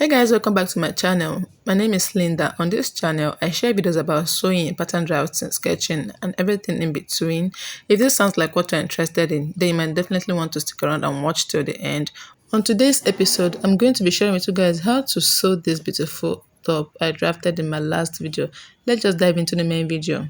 Hey guys, welcome back to my channel. My name is Linda. On this channel, I share videos about sewing, pattern drafting, sketching, and everything in between. If this sounds like what you're interested in, then you might definitely want to stick around and watch till the end. On today's episode, I'm going to be sharing with you guys how to sew this beautiful top I drafted in my last video. Let's just dive into the main video.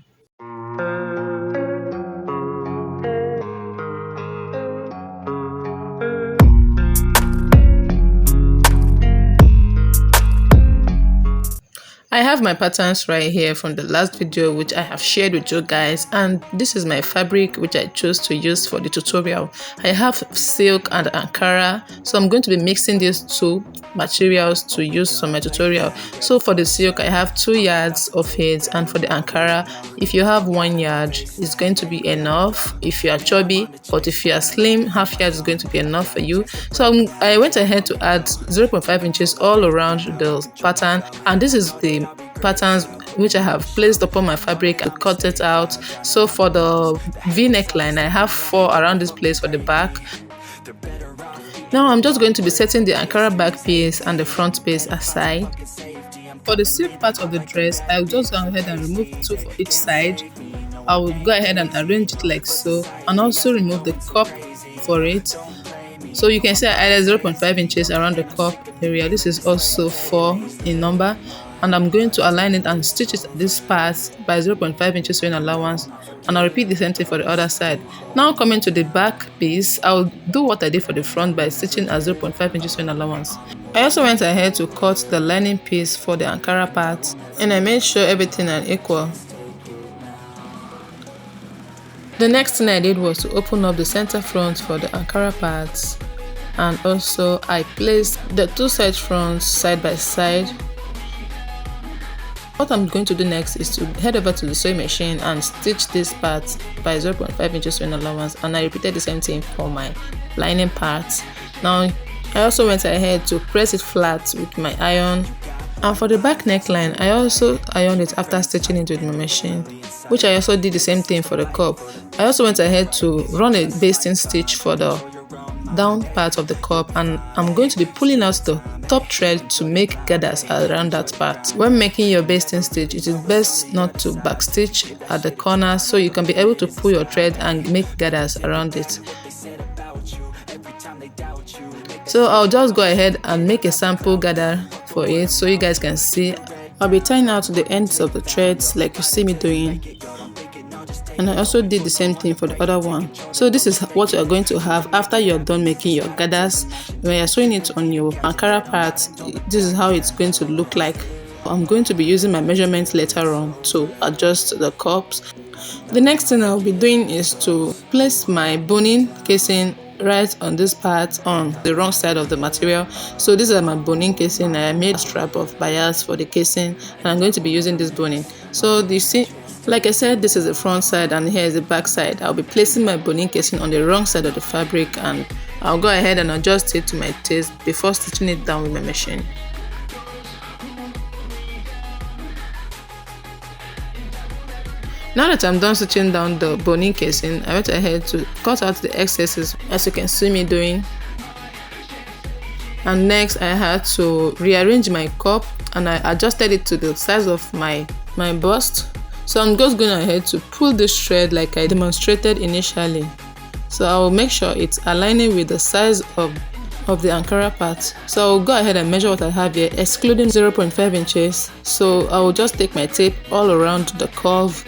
I have my patterns right here from the last video which I have shared with you guys, and this is my fabric which I chose to use for the tutorial. I have silk and Ankara, so I'm going to be mixing these two materials to use for my tutorial. So for the silk I have 2 yards of it, and for the Ankara if you have 1 yard it's going to be enough if you are chubby, but if you are slim, half yard is going to be enough for you. So I went ahead to add 0.5 inches all around the pattern, and this is the patterns which I have placed upon my fabric. I cut it out. So for the V neckline I have 4 around this place for the back. Now I'm just going to be setting the Ankara back piece and the front piece aside. For the silk part of the dress, I'll just go ahead and remove 2 for each side. I will go ahead and arrange it like so, and also remove the cup for it. So you can see I added 0.5 inches around the cup area. This is also 4 in number, and I'm going to align it and stitch it at this part by 0.5 inches sewing allowance, and I'll repeat the same thing for the other side. Now coming to the back piece, I'll do what I did for the front by stitching at 0.5 inches sewing allowance. I also went ahead to cut the lining piece for the Ankara part, and I made sure everything are equal. The next thing I did was to open up the center front for the Ankara parts, and also I placed the 2 side fronts side by side. What I'm going to do next is to head over to the sewing machine and stitch this part by 0.5 inches sewing allowance, and I repeated the same thing for my lining parts. Now I also went ahead to press it flat with my iron, and for the back neckline I also ironed it after stitching it with my machine, which I also did the same thing for the cup. I also went ahead to run a basting stitch for the down part of the cup, and I'm going to be pulling out the top thread to make gathers around that part. When making your basting stitch, it is best not to backstitch at the corner, so you can be able to pull your thread and make gathers around it. So I'll just go ahead and make a sample gather for it so you guys can see. I'll be tying out the ends of the threads like you see me doing, and I also did the same thing for the other one. So this is what you're going to have after you're done making your gathers. When you're sewing it on your Ankara part, this is how it's going to look like. I'm going to be using my measurements later on to adjust the cups. The next thing I'll be doing is to place my boning casing right on this part on the wrong side of the material. So this is my boning casing. I made a strap of bias for the casing, and I'm going to be using this boning. So you see, like I said, this is the front side and here is the back side. I'll be placing my boning casing on the wrong side of the fabric, and I'll go ahead and adjust it to my taste before stitching it down with my machine. Now that I'm done stitching down the boning casing, I went ahead to cut out the excesses as you can see me doing. And next I had to rearrange my cup, and I adjusted it to the size of my bust. So I'm just going ahead to pull this thread like I demonstrated initially. So I will make sure it's aligning with the size of the Ankara part. So I'll go ahead and measure what I have here, excluding 0.5 inches. So I will just take my tape all around the curve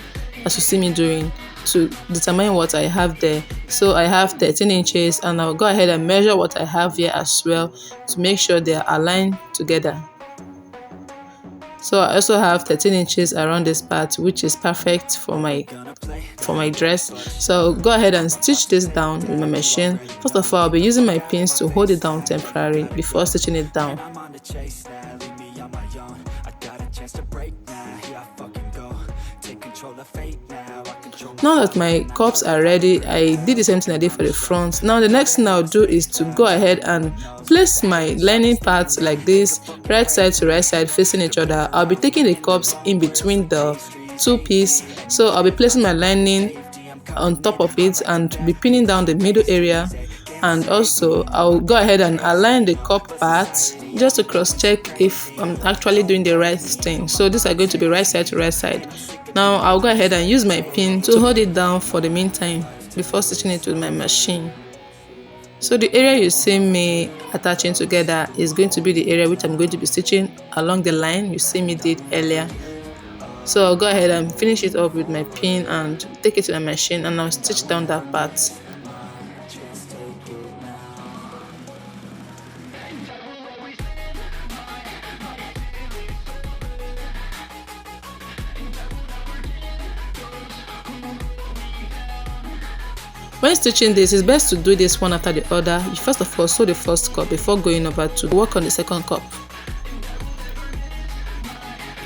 as you see me doing to determine what I have there. So I have 13 inches, and I'll go ahead and measure what I have here as well to make sure they are aligned together. So I also have 13 inches around this part, which is perfect for my dress. So I'll go ahead and stitch this down with my machine. First of all, I'll be using my pins to hold it down temporarily before stitching it down. Now that my cups are ready, I did the same thing I did for the front. Now the next thing I'll do is to go ahead and place my lining parts like this, right side to right side facing each other. I'll be taking the cups in between the 2 pieces. So I'll be placing my lining on top of it and be pinning down the middle area, and also I'll go ahead and align the cup part just to cross check if I'm actually doing the right thing. So these are going to be right side to right side. Now I'll go ahead and use my pin to hold it down for the meantime before stitching it with my machine. So the area you see me attaching together is going to be the area which I'm going to be stitching along the line you see me did earlier. So I'll go ahead and finish it up with my pin and take it to my machine, and I'll stitch down that part. When stitching this, it's best to do this one after the other. You first of all sew the first cup before going over to work on the second cup.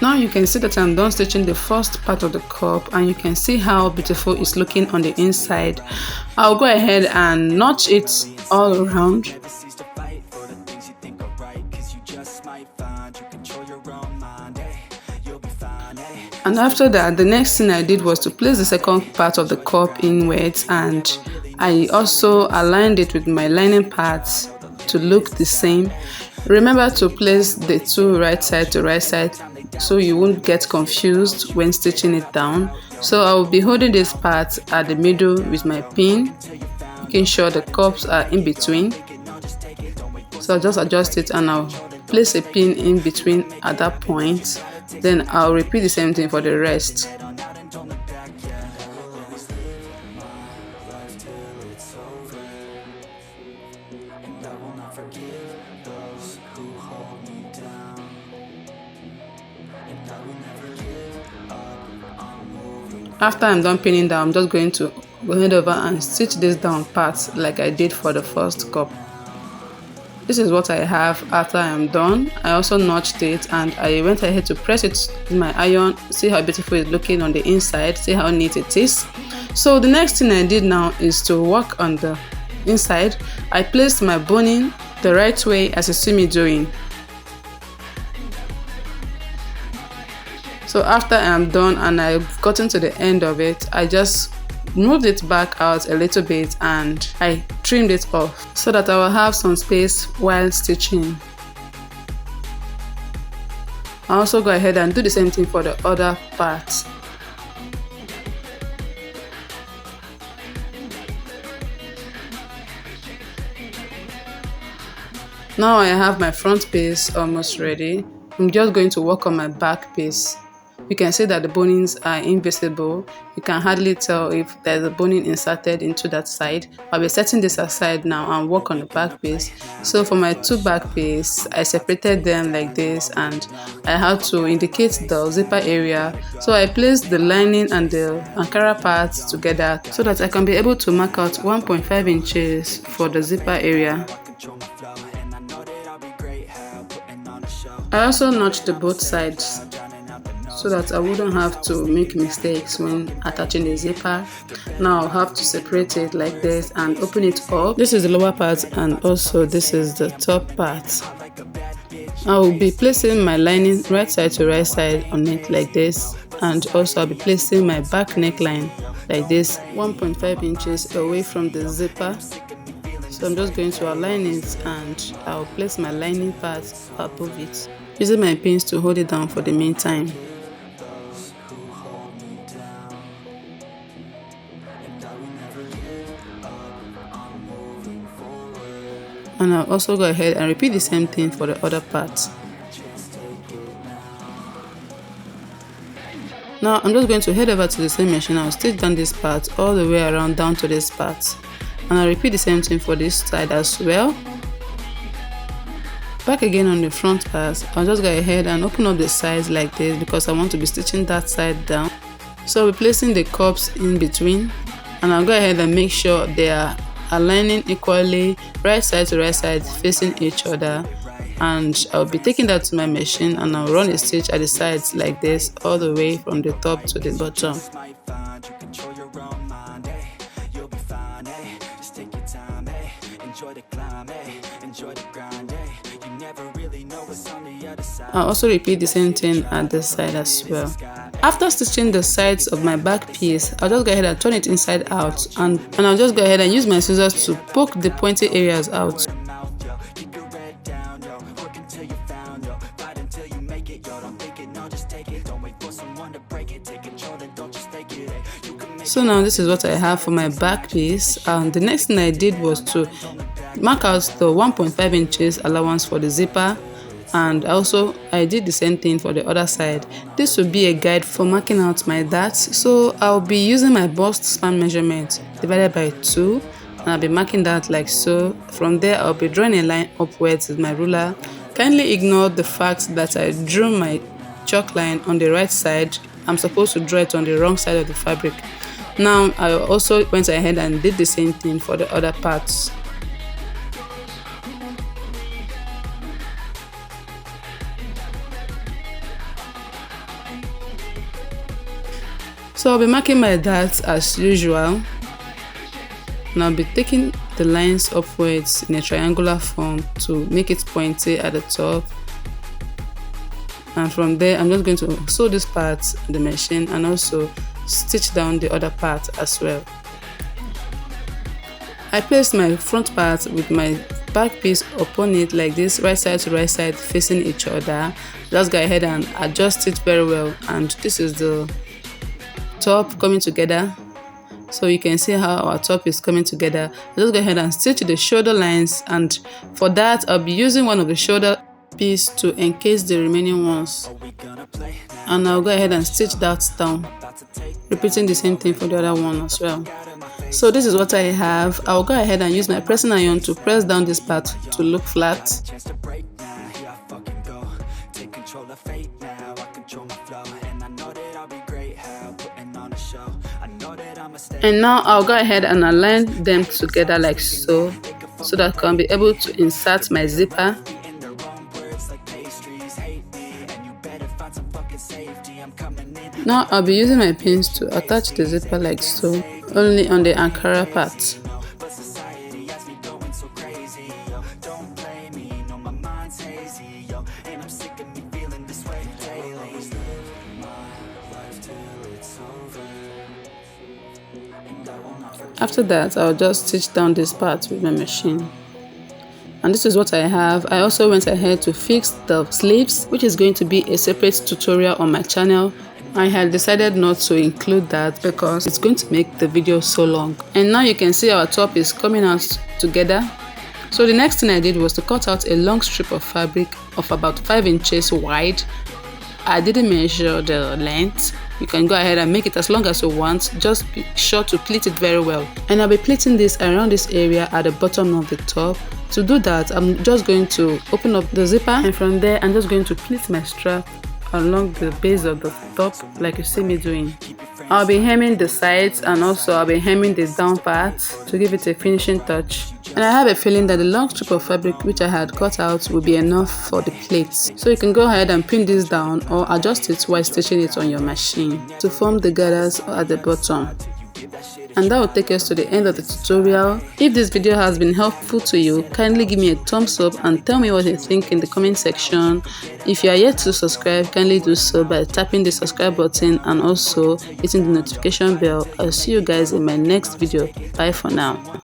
Now you can see that I'm done stitching the first part of the cup, and you can see how beautiful it's looking on the inside. I'll go ahead and notch it all around. And after that, the next thing I did was to place the second part of the cup inwards, and I also aligned it with my lining parts to look the same. Remember to place the two right side to right side so you won't get confused when stitching it down. So I will be holding this part at the middle with my pin, making sure the cups are in between. So I'll just adjust it and I'll place a pin in between at that point. Then I'll repeat the same thing for the rest. After I'm done pinning down, I'm just going to go ahead over and stitch this down part like I did for the first cup. This is what I have after I am done. I also notched it and I went ahead to press it with my iron. See how beautiful it's looking on the inside. See how neat it is. So the next thing I did now is to work on the inside. I placed my boning the right way as you see me doing. So after I am done and I've gotten to the end of it, I just moved it back out a little bit and I trimmed it off so that I will have some space while stitching. I also go ahead and do the same thing for the other part. Now I have my front piece almost ready. I'm just going to work on my back piece. You can see that the bonings are invisible. You can hardly tell if there's a boning inserted into that side. I'll be setting this aside now and work on the back piece. So for my two back piece, I separated them like this and I had to indicate the zipper area. So I placed the lining and the Ankara parts together so that I can be able to mark out 1.5 inches for the zipper area. I also notched the both sides so that I wouldn't have to make mistakes when attaching the zipper. Now I'll have to separate it like this and open it up. This is the lower part and also this is the top part. I will be placing my lining right side to right side on it like this, and also I'll be placing my back neckline like this 1.5 inches away from the zipper. So I'm just going to align it and I'll place my lining part above it, using my pins to hold it down for the meantime. And I'll also go ahead and repeat the same thing for the other part. Now I'm just going to head over to the same machine. I'll stitch down this part all the way around down to this part. And I'll repeat the same thing for this side as well. Back again on the front part, I'll just go ahead and open up the sides like this because I want to be stitching that side down. So I'll be placing the cups in between and I'll go ahead and make sure they are aligning equally right side to right side facing each other, and I'll be taking that to my machine and I'll run a stitch at the sides like this all the way from the top to the bottom. I'll also repeat the same thing at this side as well. After stitching the sides of my back piece, I'll just go ahead and turn it inside out and I'll just go ahead and use my scissors to poke the pointy areas out. So now this is what I have for my back piece, and the next thing I did was to mark out the 1.5 inches allowance for the zipper, and also I did the same thing for the other side. This will be a guide for marking out my darts, so I'll be using my bust span measurement divided by 2, and I'll be marking that like so. From there I'll be drawing a line upwards with my ruler. Kindly ignore the fact that I drew my chalk line on the right side. I'm supposed to draw it on the wrong side of the fabric. Now I also went ahead and did the same thing for the other parts. So I'll be marking my darts as usual, and I'll be taking the lines upwards in a triangular form to make it pointy at the top. And from there I'm just going to sew this part on the machine and also stitch down the other part as well. I placed my front part with my back piece upon it like this, right side to right side facing each other. Just go ahead and adjust it very well, and this is the top coming together. So you can see how our top is coming together. Just go ahead and stitch the shoulder lines, and for that I'll be using one of the shoulder piece to encase the remaining ones, and I'll go ahead and stitch that down, repeating the same thing for the other one as well. So this is what I have. I'll go ahead and use my pressing iron to press down this part to look flat. And now I'll go ahead and align them together like so that I can be able to insert my zipper. Now I'll be using my pins to attach the zipper like so, only on the Ankara part. After that, I'll just stitch down this part with my machine. And this is what I have. I also went ahead to fix the sleeves, which is going to be a separate tutorial on my channel. I had decided not to include that because it's going to make the video so long. And now you can see our top is coming out together. So the next thing I did was to cut out a long strip of fabric of about 5 inches wide. I didn't measure the length. You can go ahead and make it as long as you want, just be sure to pleat it very well. And I'll be pleating this around this area at the bottom of the top. To do that, I'm just going to open up the zipper, and from there I'm just going to pleat my strap along the base of the top like you see me doing. I'll be hemming the sides, and also I'll be hemming the down part to give it a finishing touch. And I have a feeling that the long strip of fabric which I had cut out will be enough for the plates. So you can go ahead and pin this down or adjust it while stitching it on your machine to form the gathers at the bottom. And that will take us to the end of the tutorial. If this video has been helpful to you, kindly give me a thumbs up and tell me what you think in the comment section. If you are yet to subscribe, kindly do so by tapping the subscribe button and also hitting the notification bell. I'll see you guys in my next video. Bye for now.